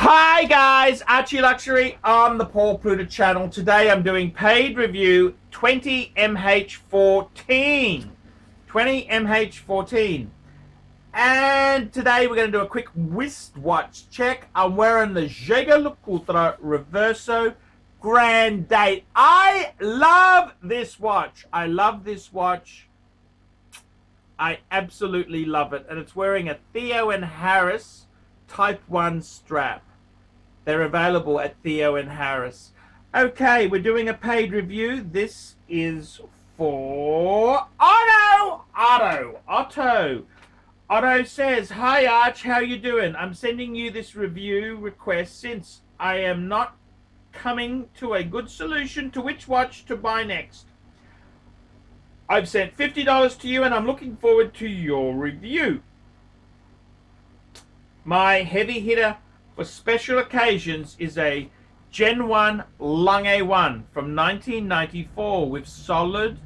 Hi guys, ArchieLuxury on the Paul Pluta channel. Today I'm doing paid review 20MH14. 20MH14. And today we're going to do a quick wristwatch check. I'm wearing the ArchieLuxury Reverso Grand Date. I love this watch. I love this watch. I absolutely love it. And it's wearing a Theo and Harris Type 1 strap. They're available at Theo and Harris. Okay, we're doing a paid review. This is for Otto. Otto says, "Hi Arch, how you doing? I'm sending you this review request since I am not coming to a good solution to which watch to buy next. I've sent $50 to you and I'm looking forward to your review. My heavy hitter for special occasions is a Gen 1 Lange 1 from 1994 with solid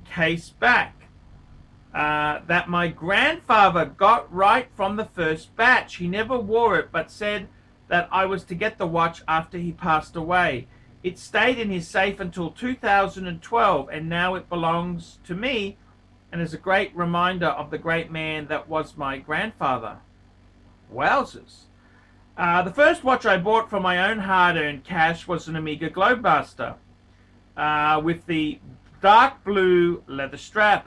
case back that my grandfather got right from the first batch. He never wore it but said that I was to get the watch after he passed away. It stayed in his safe until 2012 and now it belongs to me and is a great reminder of the great man that was my grandfather." Wowzers. The first watch I bought from my own hard-earned cash was an Omega Globebuster with the dark blue leather strap.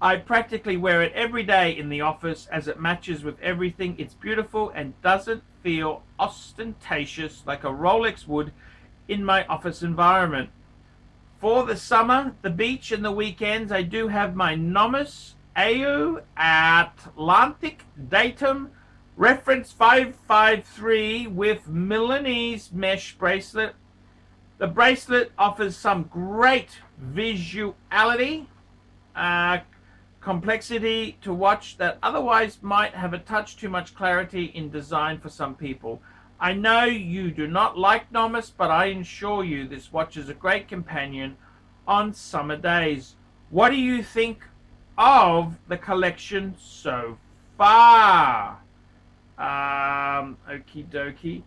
I practically wear it every day in the office as it matches with everything. It's beautiful and doesn't feel ostentatious like a Rolex would in my office environment. For the summer, the beach, and the weekends, I do have my Nomis AU Atlantic Datum Reference 553 with Milanese mesh bracelet. The bracelet offers some great visuality, complexity to watch that otherwise might have a touch too much clarity in design for some people. I know you do not like Nomis, but I assure you this watch is a great companion on summer days. What do you think of the collection so far? Okie dokie.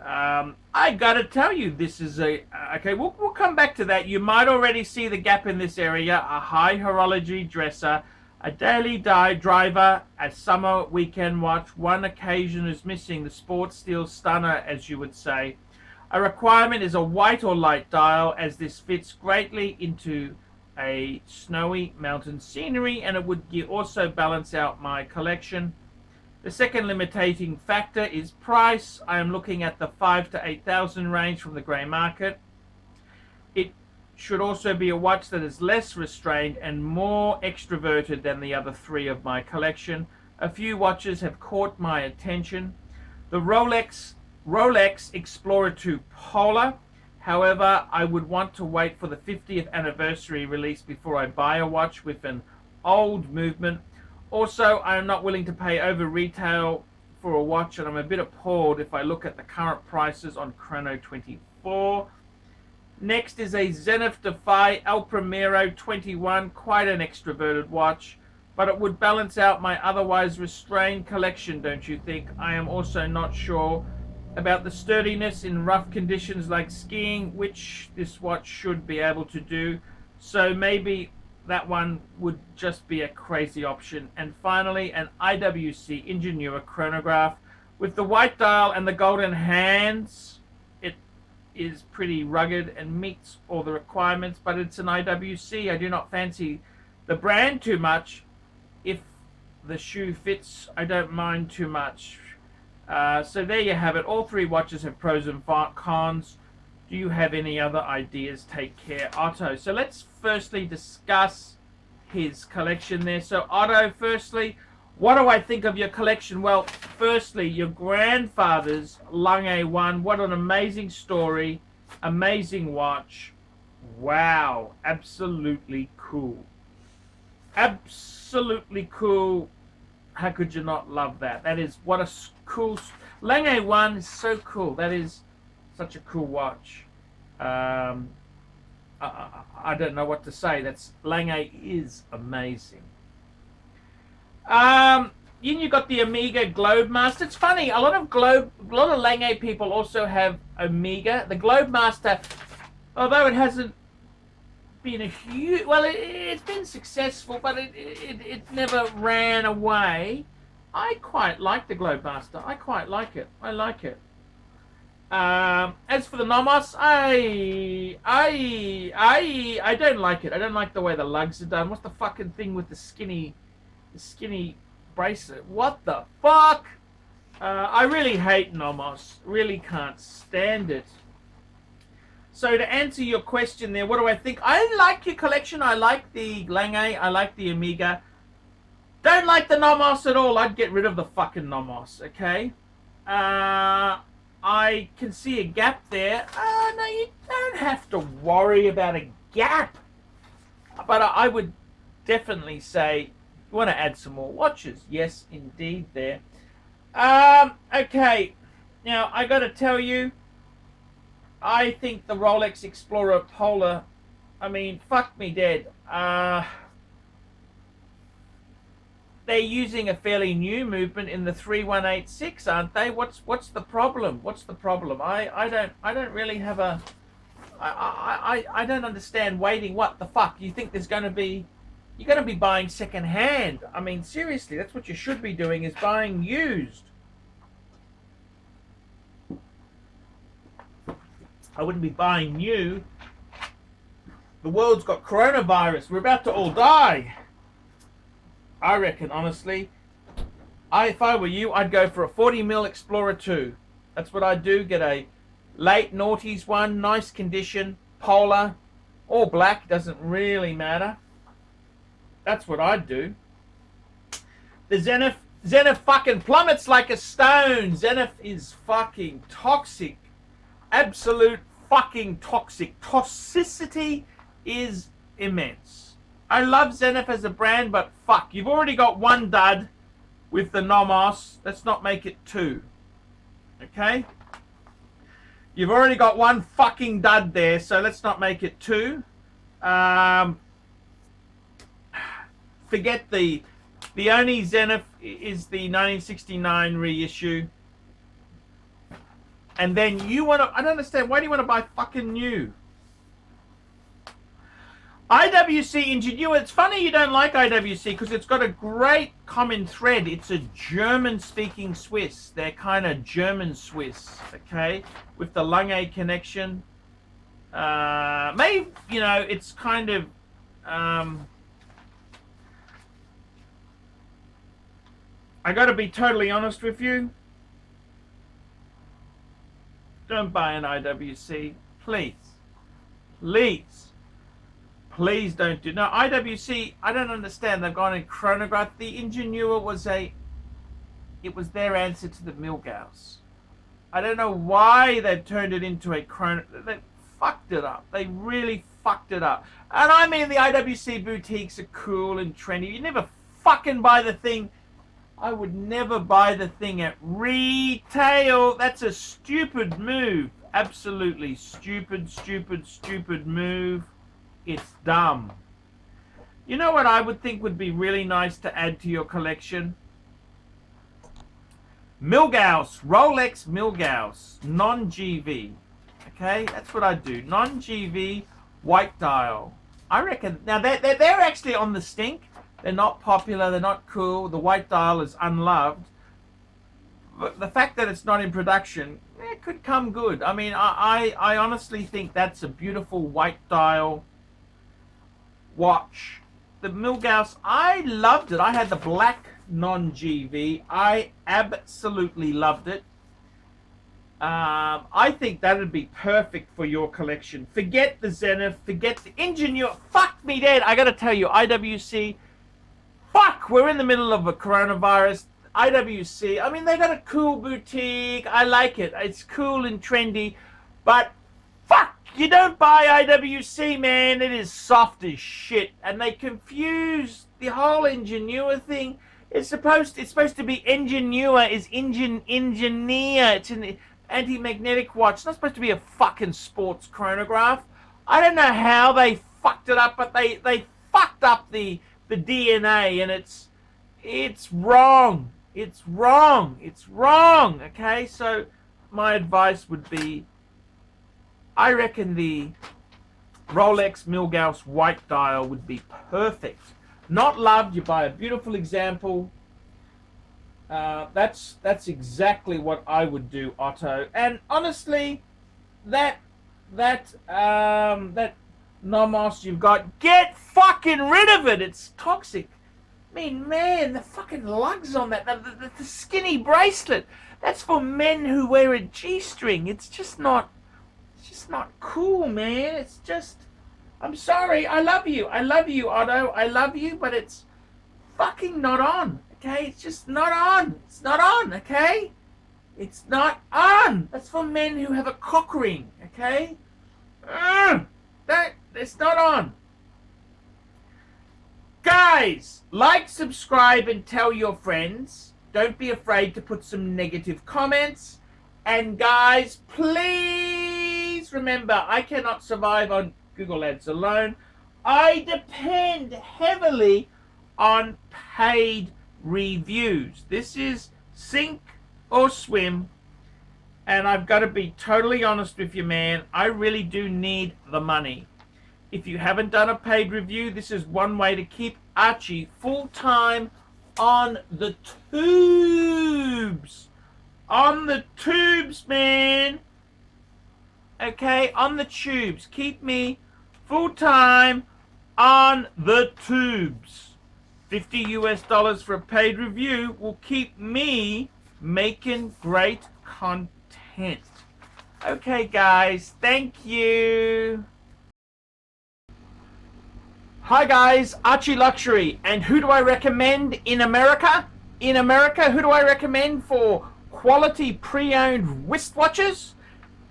I gotta tell you, this is okay, we'll come back to that. You might already see the gap in this area. A high horology dresser, a daily driver, a summer weekend watch. One occasion is missing, the sports steel stunner, as you would say. A requirement is a white or light dial, as this fits greatly into a snowy mountain scenery, and it would also balance out my collection. The second limiting factor is price. I am looking at the 5,000 to 8,000 range from the grey market. It should also be a watch that is less restrained and more extroverted than the other three of my collection. A few watches have caught my attention. The Rolex Explorer 2 Polar. However, I would want to wait for the 50th anniversary release before I buy a watch with an old movement. Also, I am not willing to pay over retail for a watch, and I'm a bit appalled if I look at the current prices on Chrono 24. Next is a Zenith Defy El Primero 21, quite an extroverted watch, but it would balance out my otherwise restrained collection, don't you think? I am also not sure about the sturdiness in rough conditions like skiing, which this watch should be able to do, so maybe that one would just be a crazy option. And finally, an IWC Ingenua chronograph with the white dial and the golden hands. It is pretty rugged and meets all the requirements, but it's an IWC. I do not fancy the brand too much. If the shoe fits, I don't mind too much. So there you have it. All three watches have pros and cons. Do you have any other ideas? Take care, Otto. So let's firstly discuss his collection there. So Otto, firstly, what do I think of your collection? Well, firstly, your grandfather's Lange 1. What an amazing story. Amazing watch. Wow. Absolutely cool. Absolutely cool. How could you not love that? That is, what a cool... Lange 1 is so cool. That is such a cool watch. I don't know what to say. Lange is amazing. then you got the Omega Globemaster. It's funny, a lot of Lange people also have Omega. The Globemaster, although it hasn't been a huge, well, it's been successful, but it never ran away. I quite like the Globemaster. I quite like it. I like it. As for the Nomos, I don't like it. I don't like the way the lugs are done. What's the fucking thing with the skinny bracelet? What the fuck? I really hate Nomos. Really can't stand it. So to answer your question there, what do I think? I like your collection. I like the Lange. I like the Omega. Don't like the Nomos at all. I'd get rid of the fucking Nomos, okay? I can see a gap there. No, you don't have to worry about a gap. But I would definitely say, you want to add some more watches. Yes, indeed, there. Okay. Now, I got to tell you, I think the Rolex Explorer Polar, I mean, fuck me dead. They're using a fairly new movement in the 3186, aren't they? What's the problem? What's the problem? I don't really have a I don't understand waiting. What the fuck? You think there's gonna be you're gonna be buying second hand. I mean, seriously, that's what you should be doing, is buying used. I wouldn't be buying new. The world's got coronavirus. We're about to all die. I reckon, honestly, if I were you, I'd go for a 40mm Explorer 2. That's what I'd do. Get a late noughties one, nice condition, polar, or black, doesn't really matter. That's what I'd do. The Zenith fucking plummets like a stone. Zenith is fucking toxic. Absolute fucking toxic. Toxicity is immense. I love Zenith as a brand, but fuck, you've already got one dud with the Nomos. Let's not make it two. Okay? You've already got one fucking dud there, so let's not make it two. Forget the only Zenith is the 1969 reissue. And then you want to, I don't understand, why do you want to buy fucking new? IWC Ingenua, it's funny you don't like IWC because it's got a great common thread. It's a German-speaking Swiss. They're kind of German Swiss, okay, with the Lange connection. Maybe, you know, it's kind of, I got to be totally honest with you. Don't buy an IWC, please. Please. Please don't do. No, IWC, I don't understand. They've gone in chronograph. The Ingenua was it was their answer to the Milgauss. I don't know why they've turned it into a chronograph. They fucked it up. They really fucked it up. And I mean, the IWC boutiques are cool and trendy. You never fucking buy the thing. I would never buy the thing at retail. That's a stupid move. Absolutely stupid, stupid, stupid move. It's dumb. You know what I would think would be really nice to add to your collection? Milgauss, Rolex Milgauss, non-GV. Okay, that's what I'd do. Non-GV, white dial. I reckon, now they're actually on the stink. They're not popular, they're not cool. The white dial is unloved. But the fact that it's not in production, it could come good. I mean, I honestly think that's a beautiful white dial watch. The Milgauss, I loved it. I had the black non-GV. I absolutely loved it. I think that would be perfect for your collection. Forget the Zenith, forget the Ingenua. Fuck me dead. I gotta tell you, IWC, fuck, we're in the middle of a coronavirus. IWC, I mean, they got a cool boutique. I like it. It's cool and trendy, but fuck, you don't buy IWC, man. It is soft as shit. And they confuse the whole Ingenua thing. It's supposed to be Ingenua is engineer. It's an anti-magnetic watch. It's not supposed to be a fucking sports chronograph. I don't know how they fucked it up, but they fucked up the DNA, and it's wrong. It's wrong. It's wrong. Okay, so my advice would be, I reckon the Rolex Milgauss white dial would be perfect. Not loved. You buy a beautiful example. That's exactly what I would do, Otto. And honestly, that Nomos you've got, get fucking rid of it. It's toxic. I mean, man, the fucking lugs on that, the skinny bracelet. That's for men who wear a G-string. It's just not cool, man. It's just, I'm sorry. I love you, Otto. I love you, but it's fucking not on. Okay, it's just not on. It's not on. Okay, it's not on. That's for men who have a cock ring. Okay, it's not on. Guys, like, subscribe, and tell your friends. Don't be afraid to put some negative comments. And guys, please remember, I cannot survive on Google Ads alone. I depend heavily on paid reviews. This is sink or swim. And I've got to be totally honest with you, man. I really do need the money. If you haven't done a paid review, this is one way to keep Archie full-time on the tubes. On the tubes, man. Okay, on the tubes. Keep me full-time on the tubes. $50 US for a paid review will keep me making great content. Okay, guys. Thank you. Hi guys, ArchieLuxury, and who do I recommend in America? In America, who do I recommend for quality pre-owned wristwatches?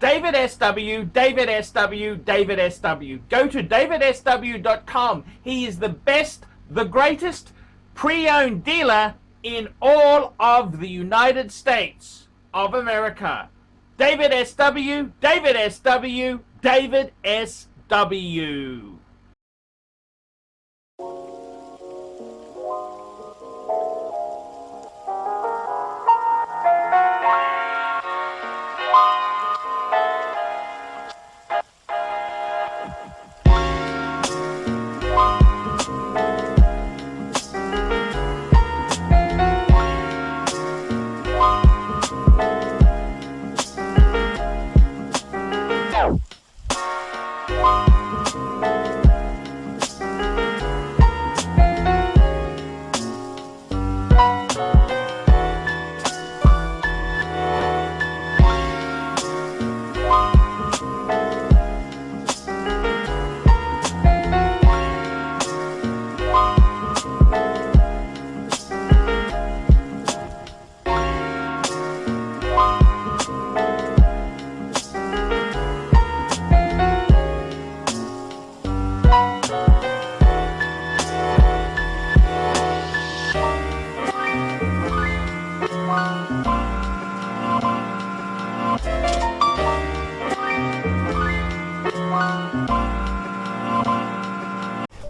David SW, David SW, David SW. Go to davidsw.com. He is the best, the greatest pre-owned dealer in all of the United States of America. David SW, David SW, David SW.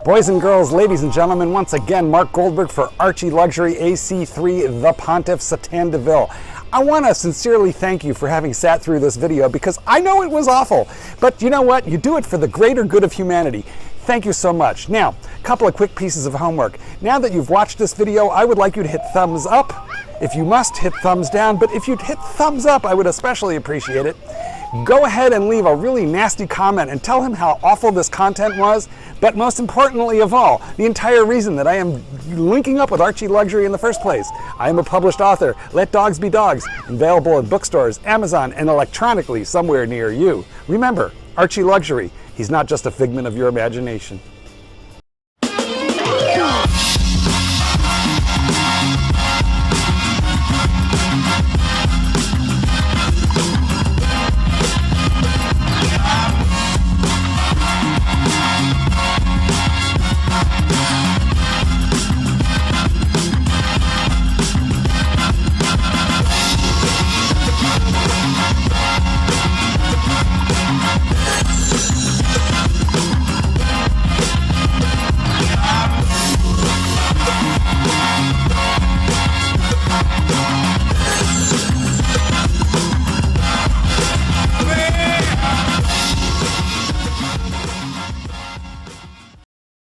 Boys and girls, ladies and gentlemen, once again, Mark Goldberg for ArchieLuxury AC3, the Pontiff Satan de Ville. I want to sincerely thank you for having sat through this video because I know it was awful, but you know what? You do it for the greater good of humanity. Thank you so much. Now, a couple of quick pieces of homework. Now that you've watched this video, I would like you to hit thumbs up. If you must, hit thumbs down, but if you'd hit thumbs up, I would especially appreciate it. Go ahead and leave a really nasty comment and tell him how awful this content was, but most importantly of all, the entire reason that I am linking up with ArchieLuxury in the first place. I am a published author. Let Dogs Be Dogs, available at bookstores, Amazon, and electronically somewhere near you. Remember, ArchieLuxury, he's not just a figment of your imagination.